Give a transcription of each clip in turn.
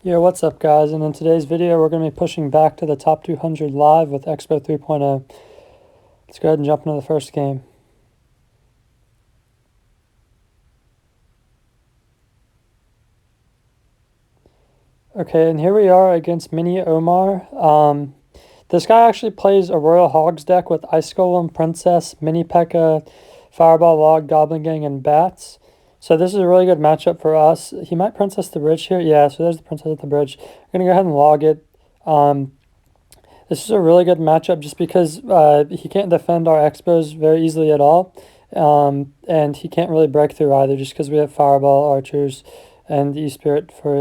Yeah, what's up, guys? And in today's video, we're going to be pushing back to the top 200 live with Xbow 3.0. Let's go ahead and jump into the first game. Okay, and here we are against Mini Omar. This guy actually plays a Royal Hogs deck with Ice Golem, Princess, Mini P.E.K.K.A, Fireball, Log, Goblin Gang, and Bats. So this is a really good matchup for us. He might Princess the bridge here. Yeah, so there's the Princess at the bridge. I'm going to go ahead and log it. This is a really good matchup just because he can't defend our Xbows very easily at all. And he can't really break through either just because we have Fireball, Archers, and E-Spirit for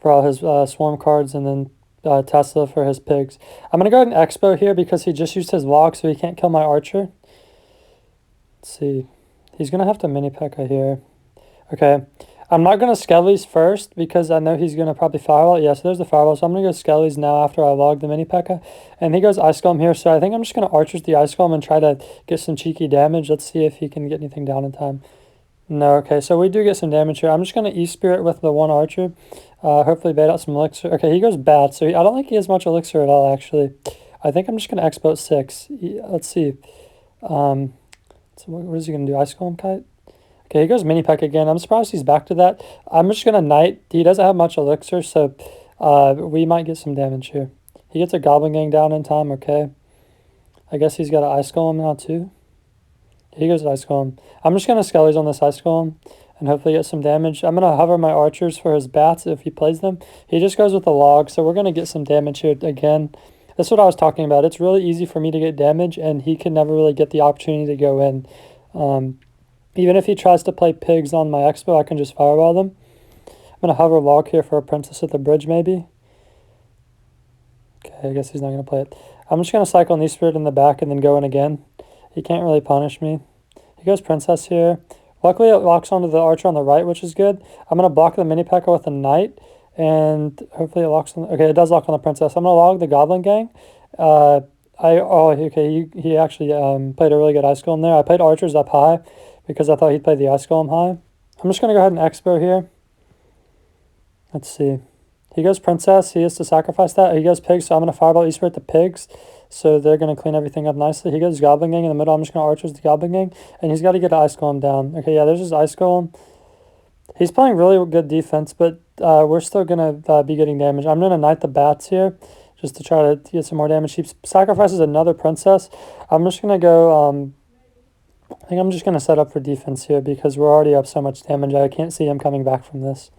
all his Swarm cards, and then Tesla for his pigs. I'm going to go ahead and Expo here because he just used his log, so he can't kill my Archer. Let's see. He's going to have to mini P.E.K.K.A here. Okay. I'm not going to Skellies first because I know he's going to probably Fireball. Yeah, so there's the Fireball. So I'm going to go Skellies now after I log the mini P.E.K.K.A. And he goes Ice Golem here. So I think I'm just going to Archers the Ice Golem and try to get some cheeky damage. Let's see if he can get anything down in time. No, okay. So we do get some damage here. I'm just going to E-Spirit with the one Archer. Hopefully bait out some Elixir. Okay, he goes Bat. So I don't think he has much Elixir at all, actually. I think I'm just going to Expo 6. Let's see. So what is he going to do? Ice Golem Kite? Okay, he goes Mini P.E.K.K.A again. I'm surprised he's back to that. I'm just going to Knight. He doesn't have much Elixir, so we might get some damage here. He gets a Goblin Gang down in time, okay. I guess he's got an Ice Golem now, too. He goes Ice Golem. I'm just going to Skellies on this Ice Golem and hopefully get some damage. I'm going to hover my Archers for his Bats if he plays them. He just goes with the Log, so we're going to get some damage here again. That's what I was talking about. It's really easy for me to get damage, and he can never really get the opportunity to go in. Even if he tries to play pigs on my Expo, I can just Fireball them. I'm going to hover Log here for a Princess at the bridge, maybe. Okay, I guess he's not going to play it. I'm just going to cycle an E-Spirit in the back and then go in again. He can't really punish me. He goes Princess here. Luckily, it locks onto the Archer on the right, which is good. I'm going to block the mini P.E.K.K.A with a Knight, and hopefully it locks on... Okay, it does lock on the Princess. I'm going to log the Goblin Gang. He actually played a really good Ice Golem there. I played Archers up high because I thought he'd play the Ice Golem high. I'm just going to go ahead and Expo here. Let's see. He goes Princess. He has to sacrifice that. He goes Pigs, so I'm going to Fireball E-Spirit the Pigs. So they're going to clean everything up nicely. He goes Goblin Gang in the middle. I'm just going to Archers the Goblin Gang. And he's got to get an Ice Golem down. Okay, yeah, there's his Ice Golem. He's playing really good defense, but we're still going to be getting damage. I'm going to Knight the Bats here just to try to get some more damage. He sacrifices another Princess. I'm just going to go... I think I'm just going to set up for defense here because we're already up so much damage. I can't see him coming back from this.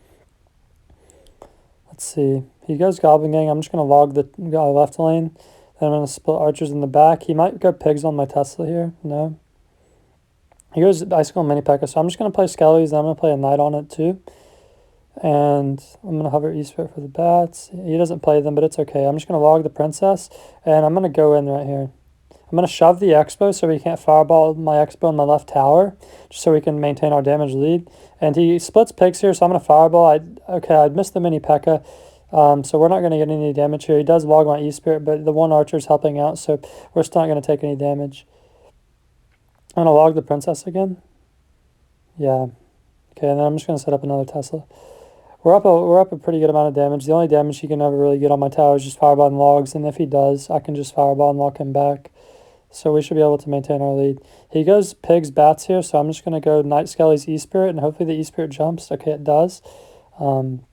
Let's see. He goes Goblin Gang. I'm just going to log the left lane. Then I'm going to split Archers in the back. He might go Pigs on my Tesla here. No. He goes Ice Golem Mini P.E.K.K.A. So I'm just going to play Skellies. Then I'm going to play a Knight on it too. And I'm going to hover E-Spirit for the Bats. He doesn't play them, but it's okay. I'm just going to log the Princess. And I'm going to go in right here. I'm going to shove the Expo so we can't Fireball my Expo in my left tower, just so we can maintain our damage lead. And he splits Pigs here, so I'm going to Fireball. I missed the mini P.E.K.K.A, so we're not going to get any damage here. He does log my E-Spirit, but the one Archer's helping out, so we're still not going to take any damage. I'm going to log the Princess again. Yeah. Okay, and then I'm just going to set up another Tesla. We're up a pretty good amount of damage. The only damage he can never really get on my tower is just Fireball and Logs, and if he does, I can just Fireball and lock him back. So we should be able to maintain our lead. He goes Pigs, Bats here, so I'm just going to go Knight Skelly's E-Spirit, and hopefully the E-Spirit jumps. Okay, it does. I'm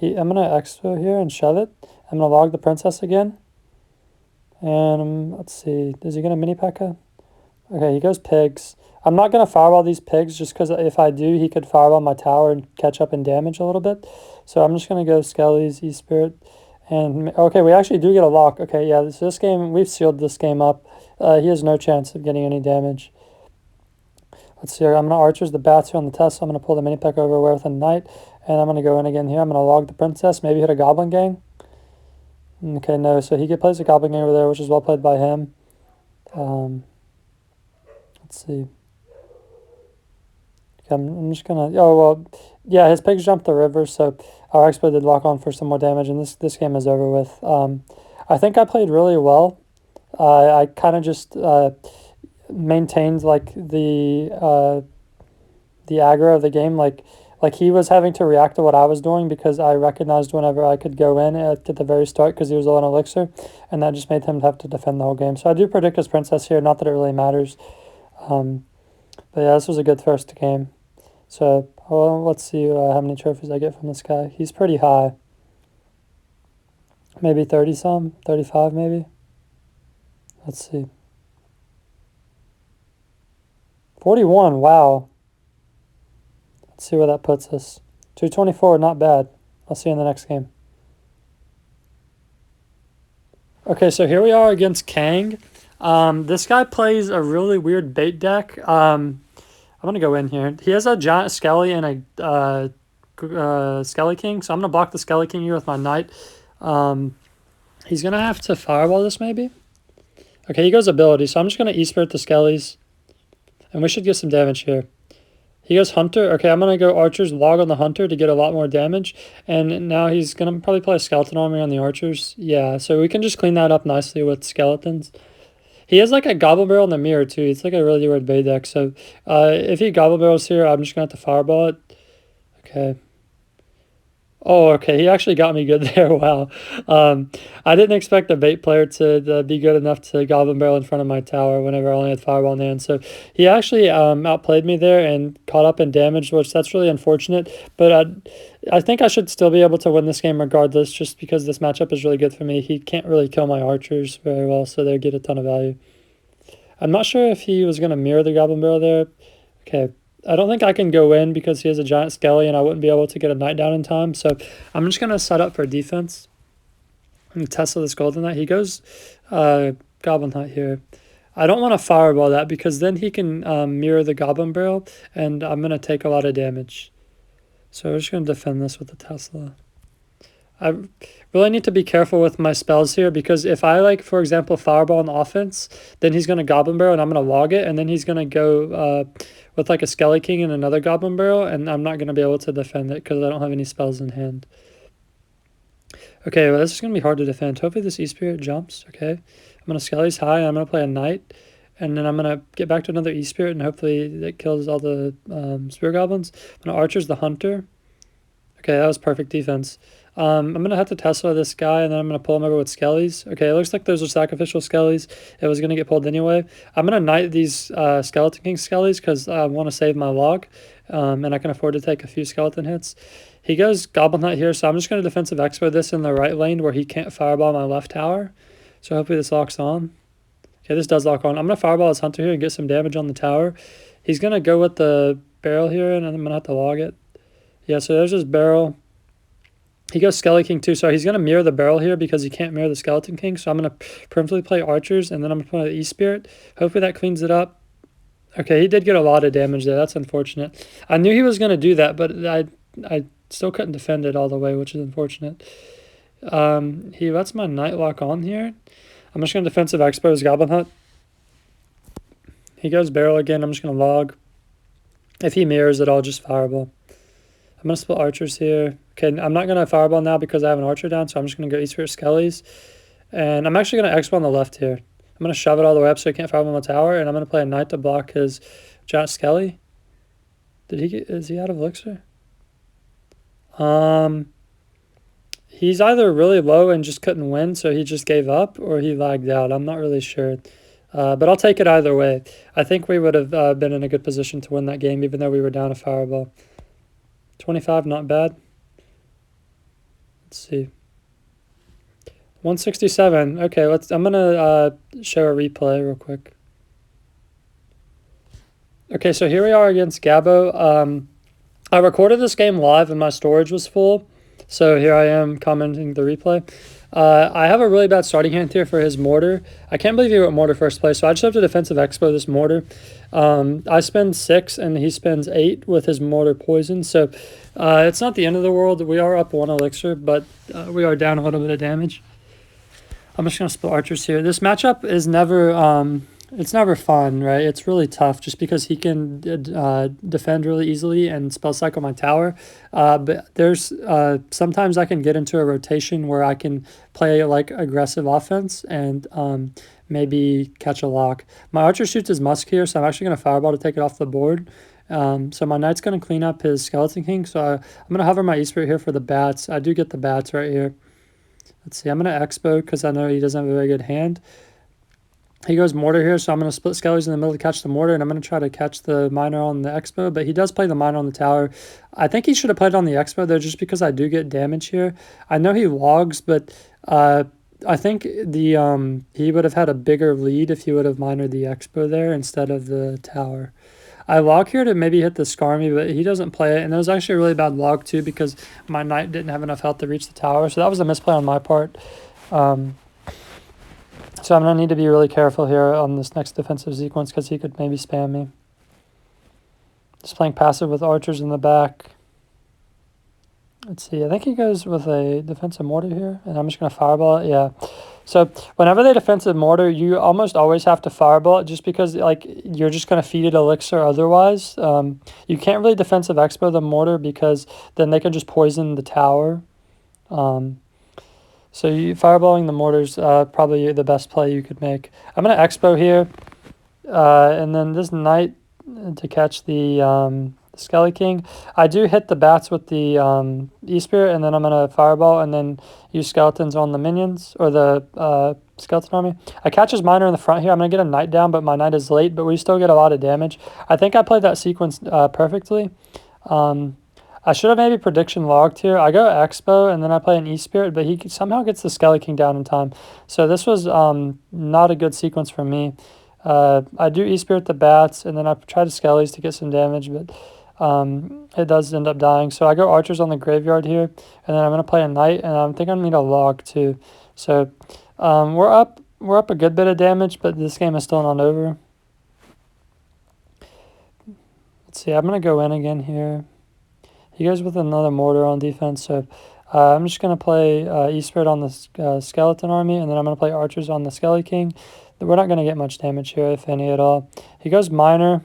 going to Expo here and shove it. I'm going to log the Princess again. And let's see. Is he going to mini P.E.K.K.A? Okay, he goes Pigs. I'm not going to Fireball these Pigs just because if I do, he could Fireball my tower and catch up in damage a little bit. So I'm just going to go Skelly's E-Spirit. And, okay, we actually do get a lock. Okay, yeah, so this game, we've sealed this game up. He has no chance of getting any damage. Let's see here. I'm going to Archers the Bats here on the test. So I'm going to pull the mini P.E.K.K.A over with a Knight. And I'm going to go in again here. I'm going to log the Princess. Maybe hit a Goblin Gang. Okay, no. So he plays a Goblin Gang over there, which is well played by him. Let's see. Okay, I'm just going to... Oh, well, yeah, his Pigs jumped the river, so our Expo did lock on for some more damage, and this game is over with. I think I played really well. I kind of just maintained like the aggro of the game. Like Like, he was having to react to what I was doing because I recognized whenever I could go in at the very start because he was low on elixir, and that just made him have to defend the whole game. So I do predict his princess here, not that it really matters. But yeah, this was a good first game. So, well, let's see how many trophies I get from this guy. He's pretty high. Maybe 30 some, 35 maybe. Let's see. 41, wow. Let's see where that puts us. 224, not bad. I'll see you in the next game. Okay, so here we are against Kang. This guy plays a really weird bait deck. I'm going to go in here. He has a giant Skelly and a Skelly King, so I'm going to block the Skelly King here with my Knight. He's going to have to Fireball this maybe. Okay, he goes ability, so I'm just going to E-Spirit the Skellies. And we should get some damage here. He goes Hunter. Okay, I'm going to go Archers, log on the Hunter to get a lot more damage. And now he's going to probably play a Skeleton Army on the Archers. Yeah, so we can just clean that up nicely with Skeletons. He has like a Gobble Barrel in the mirror too. It's like a really weird bait deck. So if he Gobble Barrels here, I'm just going to have to Fireball it. Okay. Oh, okay. He actually got me good there. Wow. I didn't expect a bait player to be good enough to Goblin Barrel in front of my tower whenever I only had Fireball in hand. So he actually outplayed me there and caught up in damage, which that's really unfortunate. But I think I should still be able to win this game regardless, just because this matchup is really good for me. He can't really kill my archers very well, so they get a ton of value. I'm not sure if he was going to mirror the Goblin Barrel there. Okay. I don't think I can go in because he has a giant Skelly and I wouldn't be able to get a Knight down in time. So I'm just going to set up for defense and Tesla this Golden Knight. He goes Goblin Knight here. I don't want to Fireball that because then he can mirror the Goblin Barrel and I'm going to take a lot of damage. So we're just going to defend this with the Tesla. I really need to be careful with my spells here because if I, like, for example, Fireball on offense, then he's going to Goblin Barrel and I'm going to log it, and then he's going to go with, like, a Skelly King and another Goblin Barrel, and I'm not going to be able to defend it because I don't have any spells in hand. Okay, well, this is going to be hard to defend. Hopefully this E-Spirit jumps, okay? I'm going to Skelly's high, and I'm going to play a Knight, and then I'm going to get back to another E-Spirit, and hopefully that kills all the Spear Goblins. I'm going to Archers the Hunter. Okay, that was perfect defense. I'm going to have to Tesla this guy, and then I'm going to pull him over with Skellies. Okay, it looks like those are sacrificial Skellies. It was going to get pulled anyway. I'm going to Knight these Skeleton King Skellies because I want to save my log, and I can afford to take a few skeleton hits. He goes Goblin Knight here, so I'm just going to defensive Expo this in the right lane where he can't Fireball my left tower. So hopefully this locks on. Okay, this does lock on. I'm going to Fireball his Hunter here and get some damage on the tower. He's going to go with the barrel here, and I'm going to have to log it. Yeah, so there's his barrel. He goes Skelly King too, so he's going to mirror the barrel here because he can't mirror the Skeleton King. So I'm going to preemptively play Archers, and then I'm going to play the E-Spirit. Hopefully that cleans it up. Okay, he did get a lot of damage there. That's unfortunate. I knew he was going to do that, but I still couldn't defend it all the way, which is unfortunate. He lets my Knight lock on here. I'm just going to defensive Expo his Goblin Hut. He goes barrel again. I'm just going to log. If he mirrors it, I'll just Fireball. I'm going to split Archers here. Okay, I'm not going to Fireball now because I have an Archer down, so I'm just going to go E-Spirit Skellies. And I'm actually going to Expo on the left here. I'm going to shove it all the way up so he can't Fireball my tower, and I'm going to play a Knight to block his giant Skelly. Is he out of elixir? He's either really low and just couldn't win, so he just gave up, or he lagged out. I'm not really sure. But I'll take it either way. I think we would have been in a good position to win that game, even though we were down a Fireball. 25, not bad. Let's see. 167. Okay, I'm gonna show a replay real quick. Okay, so here we are against Gabo. I recorded this game live and my storage was full, so here I am commenting the replay. I have a really bad starting hand here for his Mortar. I can't believe he went Mortar first place, so I just have to defensive Expo this Mortar. I spend 6 and he spends 8 with his Mortar Poison, so it's not the end of the world. We are up 1 elixir, but we are down a little bit of damage. I'm just going to split Archers here. This matchup is never... it's never fun, right? It's really tough just because he can defend really easily and spell cycle my tower. But there's sometimes I can get into a rotation where I can play like aggressive offense and maybe catch a lock. My Archer shoots his Musk here, so I'm actually going to Fireball to take it off the board. So my knight's going to clean up his Skeleton King. So I'm going to hover my E-Spirit here for the bats. I do get the bats right here. Let's see. I'm going to Xbow because I know he doesn't have a very good hand. He goes mortar here, so I'm going to split skellies in the middle to catch the mortar, and I'm going to try to catch the miner on the Xbow, but he does play the miner on the tower. I think he should have played on the Xbow, though, just because I do get damage here. I know he logs, but I think he would have had a bigger lead if he would have minered the Xbow there instead of the tower. I log here to maybe hit the Skarmy, but he doesn't play it, and it was actually a really bad log, too, because my knight didn't have enough health to reach the tower, so that was a misplay on my part. So I'm going to need to be really careful here on this next defensive sequence because he could maybe spam me. Just playing passive with archers in the back. Let's see. I think he goes with a defensive mortar here, and I'm just going to fireball it. Yeah. So whenever they defensive mortar, you almost always have to fireball it just because like you're just going to feed it elixir otherwise. You can't really defensive expo the mortar because then they can just poison the tower. So fireballing the mortar's probably the best play you could make. I'm going to Expo here, and then this knight to catch the Skelly King. I do hit the bats with the E-Spirit, and then I'm going to fireball, and then use skeletons on the minions, or the skeleton army. I catch his miner in the front here. I'm going to get a knight down, but my knight is late, but we still get a lot of damage. I think I played that sequence perfectly. I should have maybe prediction logged here. I go Expo, and then I play an E-Spirit, but he somehow gets the Skelly King down in time. So this was not a good sequence for me. I do E-Spirit the bats, and then I try to Skellies to get some damage, but it does end up dying. So I go archers on the graveyard here, and then I'm going to play a knight, and I think I'm going to need a log too. So we're up a good bit of damage, but this game is still not over. Let's see, I'm going to go in again here. He goes with another mortar on defense, so I'm just going to play E-Spirit on the Skeleton Army, and then I'm going to play Archers on the Skelly King. We're not going to get much damage here, if any at all. He goes Miner.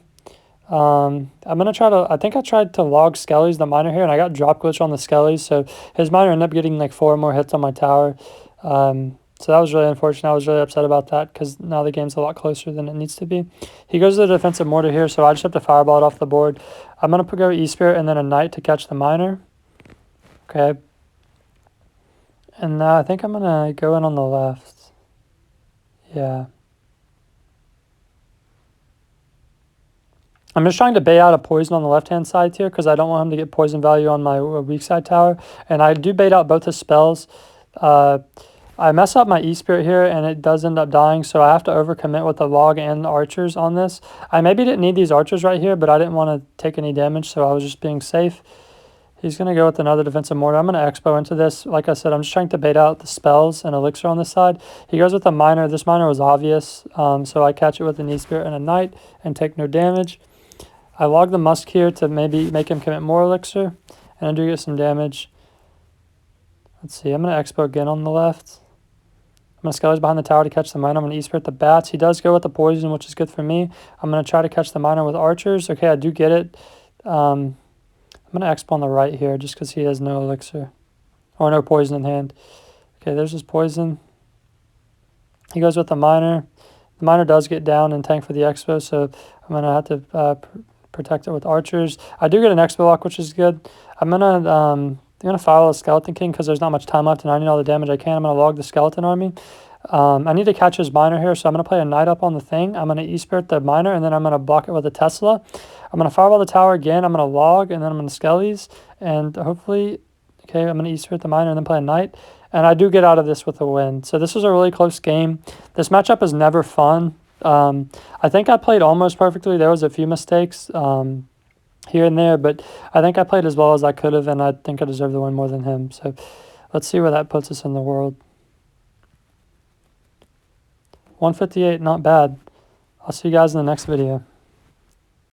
I'm going to try to... I think I tried to log Skellies, the Miner here, and I got drop glitch on the Skellies, so his Miner ended up getting like 4 more hits on my tower. So that was really unfortunate. I was really upset about that because now the game's a lot closer than it needs to be. He goes to the defensive mortar here, so I just have to fireball it off the board. I'm going to go E-Spirit and then a knight to catch the miner. Okay. And now I think I'm going to go in on the left. Yeah. I'm just trying to bait out a poison on the left-hand side here because I don't want him to get poison value on my weak side tower. And I do bait out both his spells. I mess up my E-Spirit here, and it does end up dying, so I have to overcommit with the log and the archers on this. I maybe didn't need these archers right here, but I didn't want to take any damage, so I was just being safe. He's going to go with another defensive mortar. I'm going to Expo into this. Like I said, I'm just trying to bait out the spells and elixir on this side. He goes with a miner. This miner was obvious, so I catch it with an E-Spirit and a knight and take no damage. I log the musk here to maybe make him commit more elixir, and I do get some damage. Let's see, I'm going to Expo again on the left. I'm going to Skellies behind the tower to catch the miner. I'm going to E-Spirit the bats. He does go with the poison, which is good for me. I'm going to try to catch the miner with archers. Okay, I do get it. I'm going to Expo on the right here just because he has no elixir. Or no poison in hand. Okay, there's his poison. He goes with the miner. The miner does get down and tank for the Expo, so I'm going to have to protect it with archers. I do get an Expo lock, which is good. I'm going to follow the Skeleton King because there's not much time left and I need all the damage I can. I'm going to log the Skeleton Army. I need to catch his miner here, so I'm going to play a knight up on the thing. I'm going to E-Spirit the miner, and then I'm going to block it with a Tesla. I'm going to fireball the tower again. I'm going to log, and then I'm going to Skellies. And hopefully, okay, I'm going to E-Spirit the miner and then play a knight. And I do get out of this with a win. So this was a really close game. This matchup is never fun. I think I played almost perfectly. There was a few mistakes here and there, but I think I played as well as I could have, and I think I deserve the win more than him. So let's see where that puts us in the world. 158, not bad. I'll see you guys in the next video.